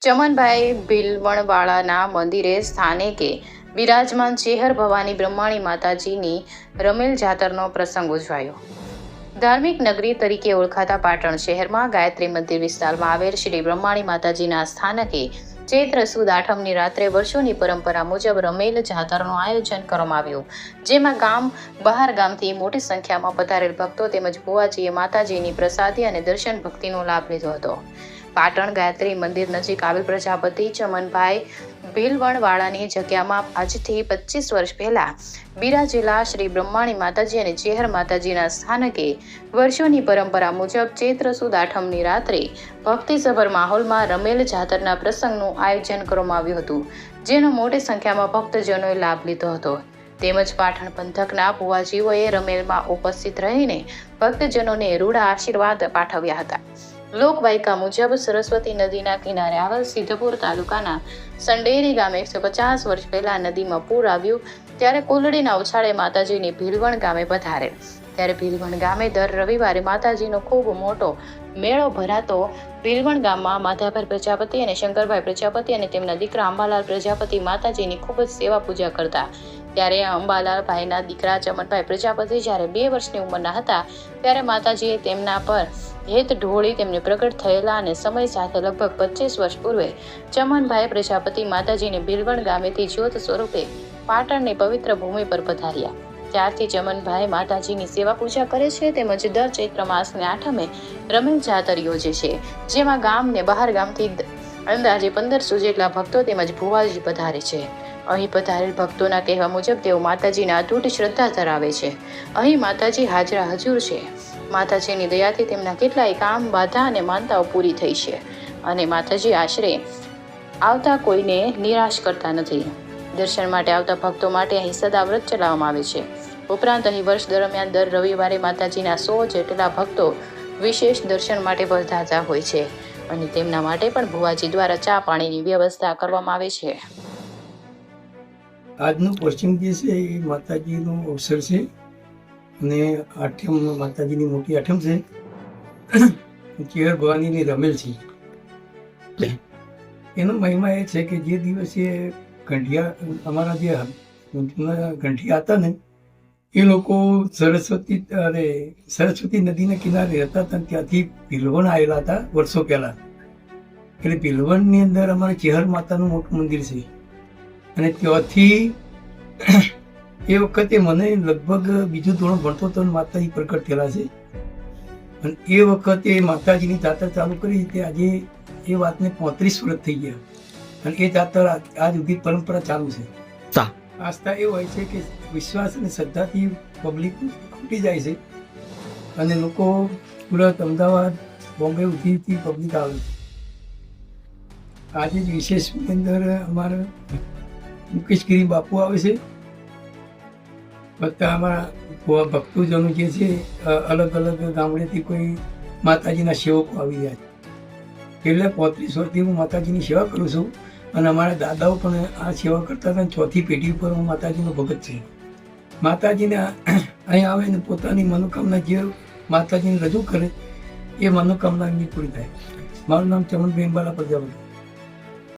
ચમનભાઈ ભીલવણવાળાના મંદિરે સ્થાનિકે બિરાજમાન ચેહર ભવાની બ્રહ્માણી માતાજીની રમેલ જાતરનો પ્રસંગ ઉજવાયો. ધાર્મિક નગરી તરીકે ઓળખાતા પાટણ શહેરમાં ગાયત્રી મંદિર વિસ્તારમાં આવેલ શ્રી બ્રહ્માણી માતાજીના સ્થાનકે ચૈત્ર સુદ આઠમની રાત્રે વર્ષોની પરંપરા મુજબ રમેલ જાતરનું આયોજન કરવામાં આવ્યું, જેમાં ગામ બહાર ગામથી મોટી સંખ્યામાં પધારેલ ભક્તો તેમજ ભુવાજીએ માતાજીની પ્રસાદી અને દર્શન ભક્તિનો લાભ લીધો હતો. પાટણ ગાયત્રી મંદિર નજીક આવેલ પ્રજાપતિ ચમનભાઈ ભીલવણવાળાની જગ્યામાં આજથી 25 વર્ષ પહેલા બિરાજેલા શ્રી બ્રહ્માણી માતાજી અને ચેહર માતાજીના સ્થાનકે વર્ષોની પરંપરા મુજબ ચૈત્ર સુદ આઠમની રાત્રે ભક્તિસભર માહોલમાં રમેલ જાતરના પ્રસંગનું આયોજન કરવામાં આવ્યું હતું, જેનો મોટી સંખ્યામાં ભક્તજનોએ લાભ લીધો હતો. તેમજ પાટણ પંથકના ભુવાજીઓએ રમેલમાં ઉપસ્થિત રહીને ભક્તજનોને રૂડા આશીર્વાદ પાઠવ્યા હતા. લોકવાયકા મુજબ સરસ્વતી નદીના કિનારે આવેલ સિદ્ધપુર તાલુકાના સંડેરી ગામે 150 વર્ષ પહેલા નદીમાં પૂર આવ્યું ત્યારે કુલડીના ઉછાળે માતાજીની ભીલવણ ગામે પધારેલ. ત્યારે ભીલવણ ગામે દર રવિવારે માતાજીનો ખૂબ મોટો મેળો ભરાતો. ભીલવણ ગામમાં માધાભાઈ પ્રજાપતિ અને શંકરભાઈ પ્રજાપતિ અને તેમના દીકરા અંબાલાલ પ્રજાપતિ માતાજીની ખૂબ જ સેવા પૂજા કરતા. ત્યારે અંબાલાલ ભાઈના દીકરા ચમનભાઈ પ્રજાપતિ જ્યારે 2 વર્ષની ઉંમરના હતા ત્યારે માતાજીએ તેમના પર હેત ઢોળી તેમને પ્રગટ થયેલા અને સમય સાથે લગભગ 25 વર્ષ પૂર્વે ચમનભાઈ પ્રજાપતિ માતાજીને ભીલવણ ગામેથી જ્યોત સ્વરૂપે પાટણની પવિત્ર ભૂમિ પર પધાર્યા. ત્યારથી ચમનભાઈ માતાજીની સેવા પૂજા કરે છે તેમજ દર ચૈત્ર માસને આઠમે રમેલ જાતર યોજે છે, જેમાં ગામને બહાર ગામથી અંદાજે 1500 જેટલા ભક્તો તેમજ ભુવાજી પધારે છે. અહીં પધારેલ ભક્તોના કહેવા મુજબ તેઓ માતાજીના અતૂટ શ્રદ્ધા ધરાવે છે. અહીં માતાજી હાજરા હજુર છે. માતાજીની દયાથી તેમના કેટલાય કામ, બાધા અને માનતાઓ પૂરી થઈ છે અને માતાજી આશરે આવતા કોઈને નિરાશ કરતા નથી. દર્શન માટે આવતા ભક્તો માટે અહીં સદા વ્રત ચલાવવામાં આવે છે. ઉપરાંત અહીં વર્ષ દરમિયાન દર રવિવારે માતાજીના 100 જેટલા ભક્તો વિશેષ દર્શન માટે પધારતા હોય છે અને તેમના માટે પણ ભુવાજી દ્વારા ચા પાણીની વ્યવસ્થા કરવામાં આવે છે. આજનો પશ્ચિમ જે છે એ માતાજીનો અવસર છે અને આઠમ માતાજીની મોટી આઠમ છે. ચેહર ભવાનીની રમેલ છે. એનો મહિમા એ છે કે જે દિવસે ગંઢિયા અમારા જે ગંઢિયા હતા ને એ લોકો સરસ્વતી નદીના કિનારે રહેતા હતા, ત્યાંથી ભીલવણ આવેલા હતા વર્ષો પહેલા. એટલે ભીલવણની અંદર અમારે ચેહર માતાનું મોટું મંદિર છે અને ત્યાંથી એ વખતે મને લગભગ બીજું ધોરણ ભણતો તો માતાજી પ્રગટ થયેલા છે અને એ વખતે માતાજીની જાતર ચાલુ કરી તે આજે એ વાતને 35 વર્ષ થઈ ગયા અને એ જાતર આજ સુધી પરંપરા ચાલુ છે. આસ્થા એ હોય છે કે વિશ્વાસ અને શ્રદ્ધાથી પબ્લિક ખૂટી જાય છે અને લોકો સુરત, અમદાવાદ, બોમ્બે સુધીથી પબ્લિક આવે છે. આજે જ વિશેષની અંદર અમારા મુકેશગીરી બાપુ આવે છે. બધા અમારા ભક્તોજનો જે છે અલગ અલગ ગામડેથી કોઈ માતાજીના સેવકો આવી જાય છે. એટલે 35 વર્ષથી હું માતાજીની સેવા કરું છું અને અમારા દાદાઓ પણ આ સેવા કરતા હતા. 4થી પેઢી ઉપર હું માતાજીનો ભગત છે. માતાજીને અહીં આવે ને પોતાની મનોકામના જે માતાજીને રજૂ કરે એ મનોકામના એમની પૂરી થાય. મારું નામ ચમનભાઈ અંબાલાલ પ્રજાપતિ.